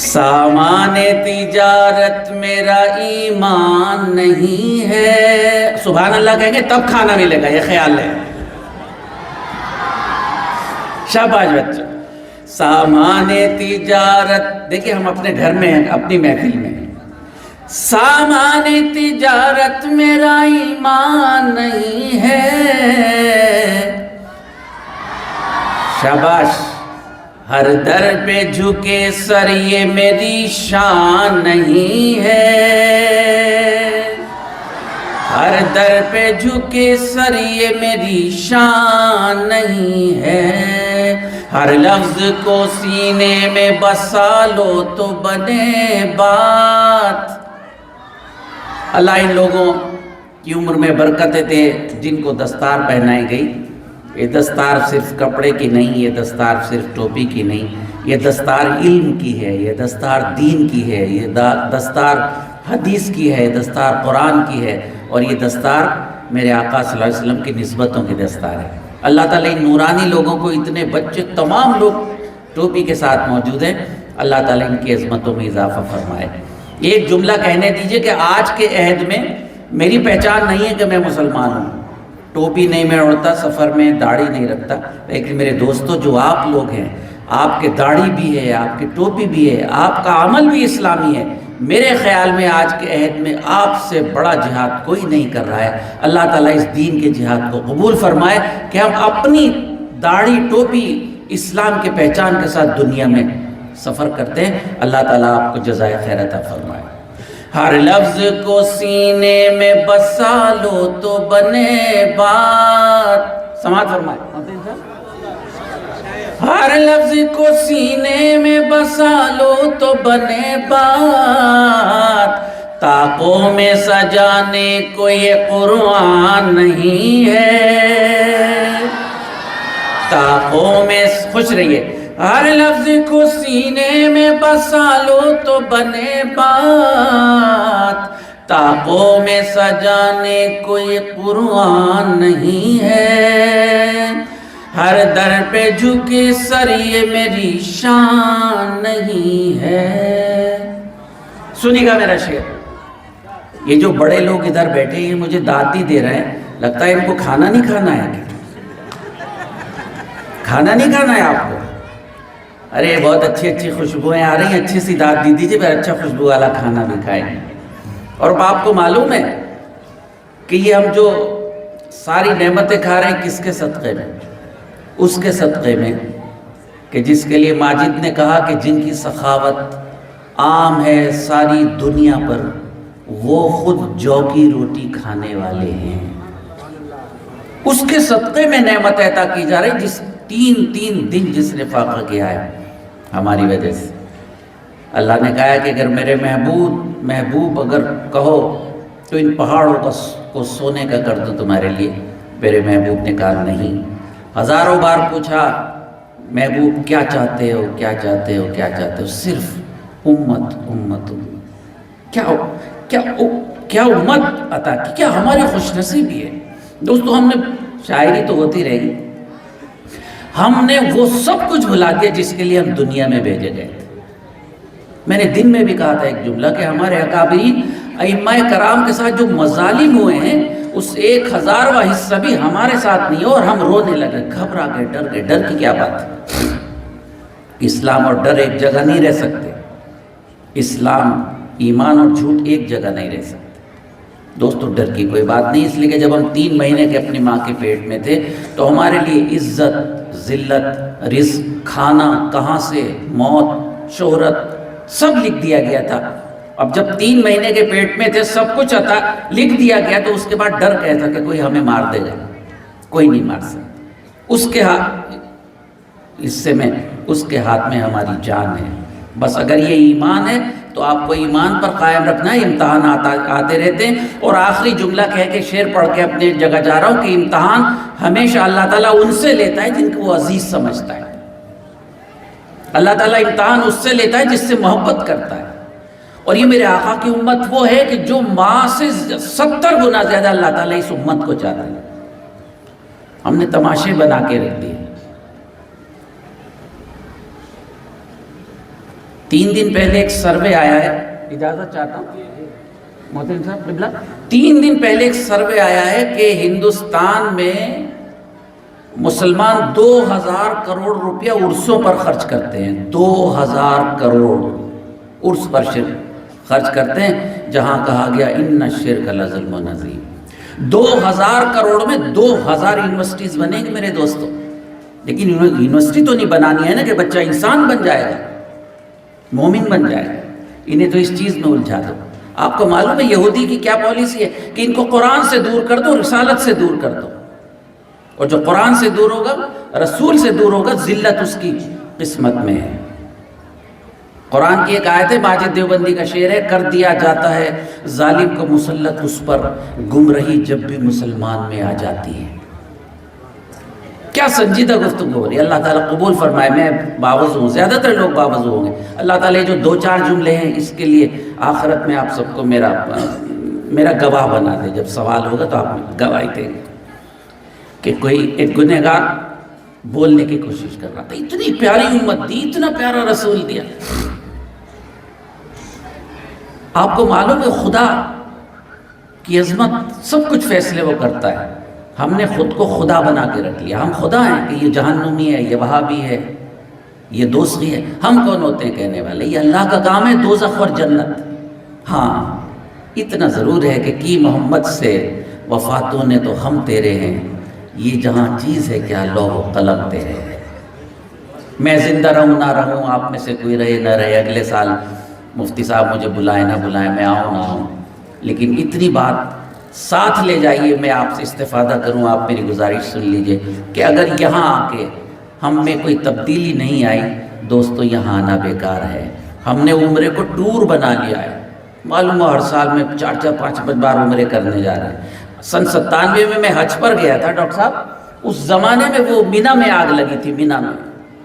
سامان تجارت میرا ایمان نہیں ہے، سبحان اللہ کہیں گے تب کھانا ملے گا، یہ خیال ہے۔ شاباش بچوں۔ سامان تجارت، دیکھیں ہم اپنے گھر میں ہیں، اپنی محفل میں ہیں۔ سامان تجارت میرا ایمان نہیں ہے، شاباش۔ ہر در پہ جھکے سر یہ میری شان نہیں ہے، ہر در پہ جھکے سر یہ میری شان نہیں ہے، ہر لفظ کو سینے میں بسا لو تو بنے بات۔ اللہ ان لوگوں کی عمر میں برکتیں دے جن کو دستار پہنائی گئی۔ یہ دستار صرف کپڑے کی نہیں، یہ دستار صرف ٹوپی کی نہیں، یہ دستار علم کی ہے، یہ دستار دین کی ہے، یہ دستار حدیث کی ہے، یہ دستار قرآن کی ہے، اور یہ دستار میرے آقا صلی اللہ علیہ وسلم کی نسبتوں کی دستار ہے۔ اللہ تعالیٰ ان نورانی لوگوں کو، اتنے بچے تمام لوگ ٹوپی کے ساتھ موجود ہیں، اللہ تعالیٰ ان کی عظمتوں میں اضافہ فرمائے۔ ایک جملہ کہنے دیجئے کہ آج کے عہد میں میری پہچان نہیں ہے کہ میں مسلمان ہوں، ٹوپی نہیں میں اڑتا، سفر میں داڑھی نہیں رکھتا، لیکن میرے دوستو جو آپ لوگ ہیں، آپ کے داڑھی بھی ہے، آپ کی ٹوپی بھی ہے، آپ کا عمل بھی اسلامی ہے، میرے خیال میں آج کے عہد میں آپ سے بڑا جہاد کوئی نہیں کر رہا ہے۔ اللہ تعالیٰ اس دین کے جہاد کو قبول فرمائے کہ ہم اپنی داڑھی ٹوپی اسلام کے پہچان کے ساتھ دنیا میں سفر کرتے ہیں۔ اللہ تعالیٰ آپ کو جزائے خیر عطا فرمائے۔ ہر لفظ کو سینے میں بسا لو تو بنے بات، سماعت فرمائے۔ ہر لفظ کو سینے میں بسا لو تو بنے بات، طاقوں میں سجانے کو یہ قرآن نہیں ہے، طاقوں میں، خوش رہیے، ہر لفظ کو سینے میں بسا لو تو بنے بات، طاقوں میں سجانے کو یہ قرآن نہیں ہے، ہر در پہ جھکے سر یہ میری شان نہیں ہے۔ سنی گا میرا شعر، یہ جو بڑے لوگ ادھر بیٹھے ہیں مجھے دعوتی دے رہے ہیں، لگتا ہے ان کو کھانا نہیں کھانا ہے، کھانا نہیں کھانا ہے آپ کو؟ ارے بہت اچھی اچھی خوشبوئیں آ رہی ہیں، اچھی سی دعوت دی دیجئے، پھر اچھا خوشبو والا کھانا بھی کھائیں۔ اور آپ کو معلوم ہے کہ یہ ہم جو ساری نعمتیں کھا رہے ہیں کس کے صدقے میں؟ اس کے صدقے میں کہ جس کے لیے ماجد نے کہا کہ جن کی سخاوت عام ہے ساری دنیا پر، وہ خود جو کی روٹی کھانے والے ہیں، اس کے صدقے میں نعمت عطا کی جا رہی، جس تین دن جس نے فاقہ کیا ہے ہماری وجہ سے۔ اللہ نے کہا کہ اگر میرے محبوب اگر کہو تو ان پہاڑوں کو سونے کا کر دو تمہارے لیے، میرے محبوب نے کہا نہیں۔ ہزاروں بار پوچھا محبوب کیا چاہتے ہو، کیا چاہتے ہو، کیا چاہتے ہو؟ صرف امت امت، کیا امت عطا کی، کیا ہماری خوش نصیبی ہے۔ دوستو ہم نے، شاعری تو ہوتی رہے گی، ہم نے وہ سب کچھ بھلا دیا جس کے لیے ہم دنیا میں بھیجے گئے تھے۔ میں نے دن میں بھی کہا تھا ایک جملہ کہ ہمارے اکابرین ائمہ کرام کے ساتھ جو مظالم ہوئے ہیں اس 1000واں حصہ بھی ہمارے ساتھ نہیں ہو، اور ہم رونے لگے، گھبرا گئے، ڈر گئے۔ ڈر کی کیا بات ہے؟ اسلام اور ڈر ایک جگہ نہیں رہ سکتے، اسلام، ایمان اور جھوٹ ایک جگہ نہیں رہ سکتے۔ دوستو ڈر کی کوئی بات نہیں، اس لیے کہ جب ہم 3 مہینے کے اپنی ماں کے پیٹ میں تھے تو ہمارے لیے عزت، ذلت، رزق، کھانا کہاں سے، موت، شہرت، سب لکھ دیا گیا تھا۔ اب جب 3 مہینے کے پیٹ میں تھے سب کچھ عطا لکھ دیا گیا تو اس کے بعد ڈر کہتا کہ کوئی ہمیں مار دے گا، کوئی نہیں مار سکتا، اس کے ہاتھ میں ہماری جان ہے۔ بس اگر یہ ایمان ہے تو آپ کو ایمان پر قائم رکھنا ہے۔ امتحانات آتے رہتے ہیں، اور آخری جملہ کہہ کے شعر پڑھ کے اپنے جگہ جا رہا ہوں کہ امتحان ہمیشہ اللہ تعالیٰ ان سے لیتا ہے جن کو وہ عزیز سمجھتا ہے۔ اللہ تعالیٰ امتحان اس سے لیتا ہے جس سے محبت کرتا ہے، اور یہ میرے آقا کی امت وہ ہے کہ جو ماں سے 70 گنا زیادہ اللہ تعالیٰ اس امت کو چاہتا ہے۔ ہم نے تماشے بنا کے رکھ دیے۔ 3 دن پہلے ایک سروے آیا ہے، اجازت چاہتا ہوں محترم صاحب قبلہ، 3 دن پہلے ایک سروے آیا ہے کہ ہندوستان میں مسلمان 2000 کروڑ روپیہ عرسوں پر خرچ کرتے ہیں، 2000 کروڑ عرس پر شرک خرچ کرتے ہیں، جہاں کہا گیا ان الشرک لظلم عظیم۔ 2000 کروڑ میں 2000 یونیورسٹیز بنیں گے میرے دوستوں، لیکن یونیورسٹی تو نہیں بنانی ہے نا کہ بچہ انسان بن جائے گا، مومن بن جائے گا۔ انہیں تو اس چیز میں الجھا دو۔ آپ کو معلوم ہے یہودی کی کیا پالیسی ہے کہ ان کو قرآن سے دور کر دو، رسالت سے دور کر دو، اور جو قرآن سے دور ہوگا، رسول سے دور ہوگا، ذلت اس کی قسمت میں ہے۔ قرآن کی ایک آیت ہے، ماجد دیوبندی کا شعر ہے، کر دیا جاتا ہے ظالم کو مسلط اس پر، گمراہی جب بھی مسلمان میں آ جاتی ہے۔ کیا سنجیدہ گفتگو ہو رہی ہے، اللہ تعالیٰ قبول فرمائے۔ میں باوضو ہوں، زیادہ تر لوگ باوضو ہوں گے۔ اللہ تعالیٰ جو 2-4 جملے ہیں اس کے لیے آخرت میں آپ سب کو میرا گواہ بنا دے، جب سوال ہوگا تو آپ گواہی دیں گے کہ کوئی ایک گنہگار بولنے کی کوشش کر رہا تھا، اتنی پیاری امت دی، اتنا پیارا رسول دیا۔ آپ کو معلوم ہے خدا کی عظمت، سب کچھ فیصلے وہ کرتا ہے۔ ہم نے خود کو خدا بنا کے رکھ لیا، ہم خدا ہیں کہ یہ جہنمی ہے، یہ وہابی ہے، یہ دوسری ہے۔ ہم کون ہوتے ہیں کہنے والے؟ یہ اللہ کا کام ہے، دوزخ اور جنت۔ ہاں اتنا ضرور ہے کہ کی محمد سے وفاتوں نے تو ہم تیرے ہیں، یہ جہاں چیز ہے کیا لوح و قلم تیرے ہیں۔ میں زندہ رہوں نہ رہوں، آپ میں سے کوئی رہے نہ رہے، اگلے سال مفتی صاحب مجھے بلائیں نہ بلائیں، میں آؤں نہ آؤں، لیکن اتنی بات ساتھ لے جائیے، میں آپ سے استفادہ کروں، آپ میری گزارش سن لیجئے کہ اگر یہاں آ کے ہم میں کوئی تبدیلی نہیں آئی، دوستو یہاں آنا بیکار ہے۔ ہم نے عمرے کو ٹور بنا لیا ہے، معلوم ہے ہر سال میں 4-5 بار عمرے کرنے جا رہے ہیں۔ سن 97 میں حج پر گیا تھا ڈاکٹر صاحب، اس زمانے میں وہ مینا میں آگ لگی تھی، مینا میں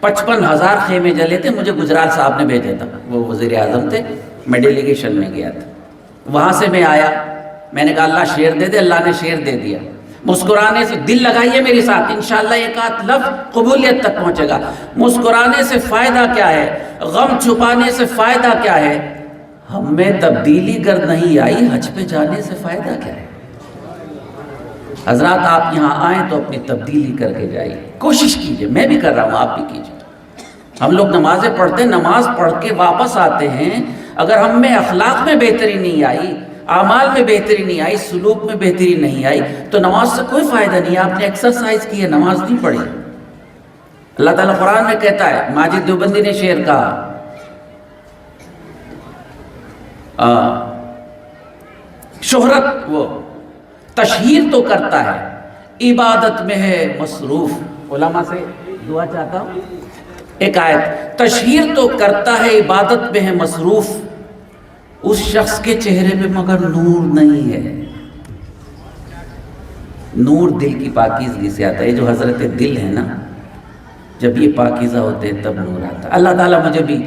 55,000 خیمے جلے تھے، مجھے گجرال صاحب نے بھیجا تھا، وہ وزیر اعظم تھے، میں ڈیلیگیشن میں گیا تھا۔ وہاں سے میں آیا، میں نے کہا اللہ شیر دے دے، اللہ نے شیر دے دیا۔ مسکرانے سے، دل لگائیے میرے ساتھ، انشاءاللہ ایک آدھ لفظ قبولیت تک پہنچے گا۔ مسکرانے سے فائدہ کیا ہے؟ غم چھپانے سے فائدہ کیا ہے؟ ہم میں تبدیلی گر نہیں آئی، حج پہ جانے سے فائدہ کیا ہے؟ حضرات آپ یہاں آئیں تو اپنی تبدیلی کر کے جائیے، کوشش کیجئے، میں بھی کر رہا ہوں، آپ بھی کیجئے۔ ہم لوگ نمازیں پڑھتے ہیں، نماز پڑھ کے واپس آتے ہیں، اگر ہم میں اخلاق میں بہتری نہیں آئی، اعمال میں بہتری نہیں آئی، سلوک میں بہتری نہیں آئی، تو نماز سے کوئی فائدہ نہیں ہے۔ آپ نے ایکسرسائز کی ہے، نماز نہیں پڑھی۔ اللہ تعالیٰ قرآن میں کہتا ہے، ماجد دیوبندی نے شعر کہا، شہرت وہ تشہیر تو کرتا ہے، عبادت میں ہے مصروف۔ علماء سے دعا چاہتا ہوں، ایک آیت، تشہیر تو کرتا ہے، عبادت میں ہے مصروف، اس شخص کے چہرے پہ مگر نور نہیں ہے۔ نور دل کی پاکیزگی سے آتا ہے، یہ جو حضرت دل ہے نا، جب یہ پاکیزہ ہوتے ہیں تب نور آتا ہے۔ اللہ تعالیٰ مجھے بھی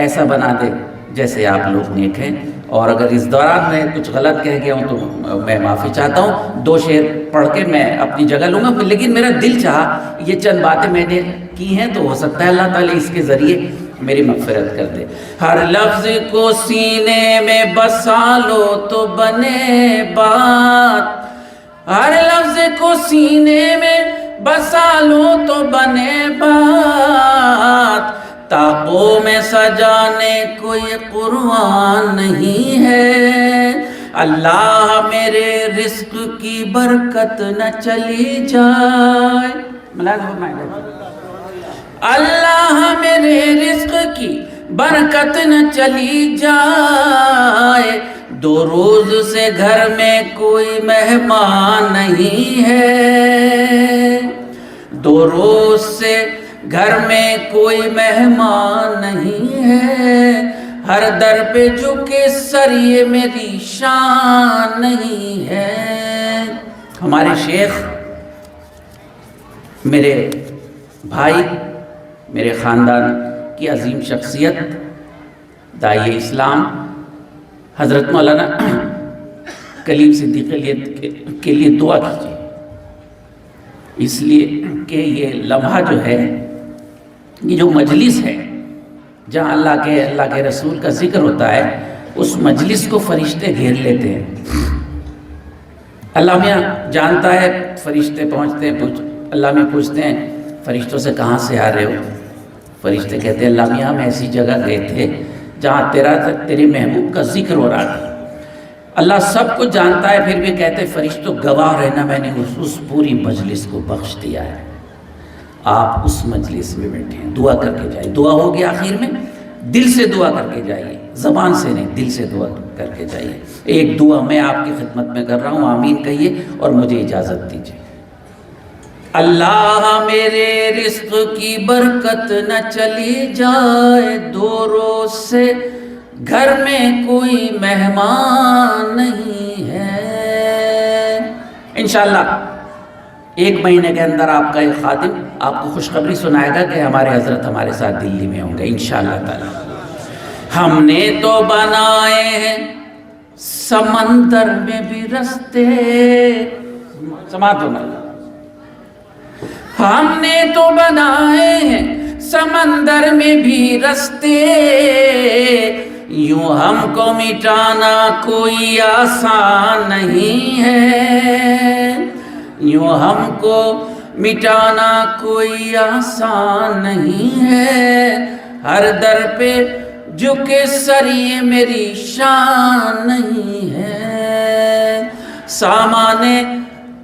ایسا بنا دے جیسے آپ لوگ نیک ہیں، اور اگر اس دوران میں کچھ غلط کہہ گیا ہوں تو میں معافی چاہتا ہوں۔ 2 شعر پڑھ کے میں اپنی جگہ لوں گا، لیکن میرا دل چاہا یہ چند باتیں میں نے کی ہیں تو ہو سکتا ہے اللہ تعالیٰ اس کے ذریعے میری مغفرت کر دے۔ ہر لفظ کو سینے میں بسا لو تو بنے بات، ہر لفظ کو سینے میں بسا لو تو بنے بات، تاقوں میں سجانے کو یہ قرآن نہیں ہے، اللہ میرے رزق کی برکت نہ چلی جائے، اللہ میرے رزق کی برکت نہ چلی جائے، 2 روز سے گھر میں کوئی مہمان نہیں ہے، 2 روز سے گھر میں کوئی مہمان نہیں ہے، ہر در پہ جھکے سر یہ میری شان نہیں ہے۔ ہمارے شیخ، میرے بھائی، میرے خاندان کی عظیم شخصیت، داعی اسلام حضرت مولانا کلیم صدیقی کے لیے دعا کیجیے، اس لیے کہ یہ لمحہ جو ہے، یہ جو مجلس ہے، جہاں اللہ کے رسول کا ذکر ہوتا ہے اس مجلس کو فرشتے گھیر لیتے ہیں۔ اللہ میاں جانتا ہے فرشتے پہنچتے ہیں، اللہ میاں پوچھتے ہیں فرشتوں سے کہاں سے آ رہے ہو؟ فرشتے کہتے ہیں اللہ میاں ہم ایسی جگہ گئے تھے جہاں تیرے محبوب کا ذکر ہو رہا تھا۔ اللہ سب کچھ جانتا ہے، پھر بھی کہتے فرشتوں گواہ رہنا میں نے اس پوری مجلس کو بخش دیا ہے۔ آپ اس مجلس میں بیٹھے ہیں، دعا کر کے جائیے۔ دعا ہوگی آخر میں، دل سے دعا کر کے جائیے، زبان سے نہیں، دل سے دعا کر کے جائیے۔ ایک دعا میں آپ کی خدمت میں کر رہا ہوں، آمین کہیے اور مجھے اجازت دیجیے۔ اللہ میرے رزق کی برکت نہ چلی جائے، دو روز سے گھر میں کوئی مہمان نہیں ہے۔ انشاءاللہ ایک مہینے کے اندر آپ کا ایک خادم آپ کو خوشخبری سنائے گا کہ ہمارے حضرت ہمارے ساتھ دلی میں ہوں گے انشاءاللہ تعالی۔ ہم نے تو بنائے ہیں سمندر میں بھی رستے، سماعت ہونا، ہم نے تو بنائے ہیں سمندر میں بھی رستے، یوں ہم کو مٹانا کوئی آسان نہیں ہے، یوں ہم کو مٹانا کوئی آسان نہیں ہے، ہر در پہ جھکے سر یہ میری شان نہیں ہے، سامان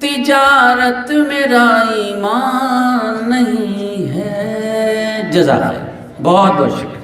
تجارت میرا ایمان نہیں ہے۔ جزاک اللہ، بہت بہت شکریہ۔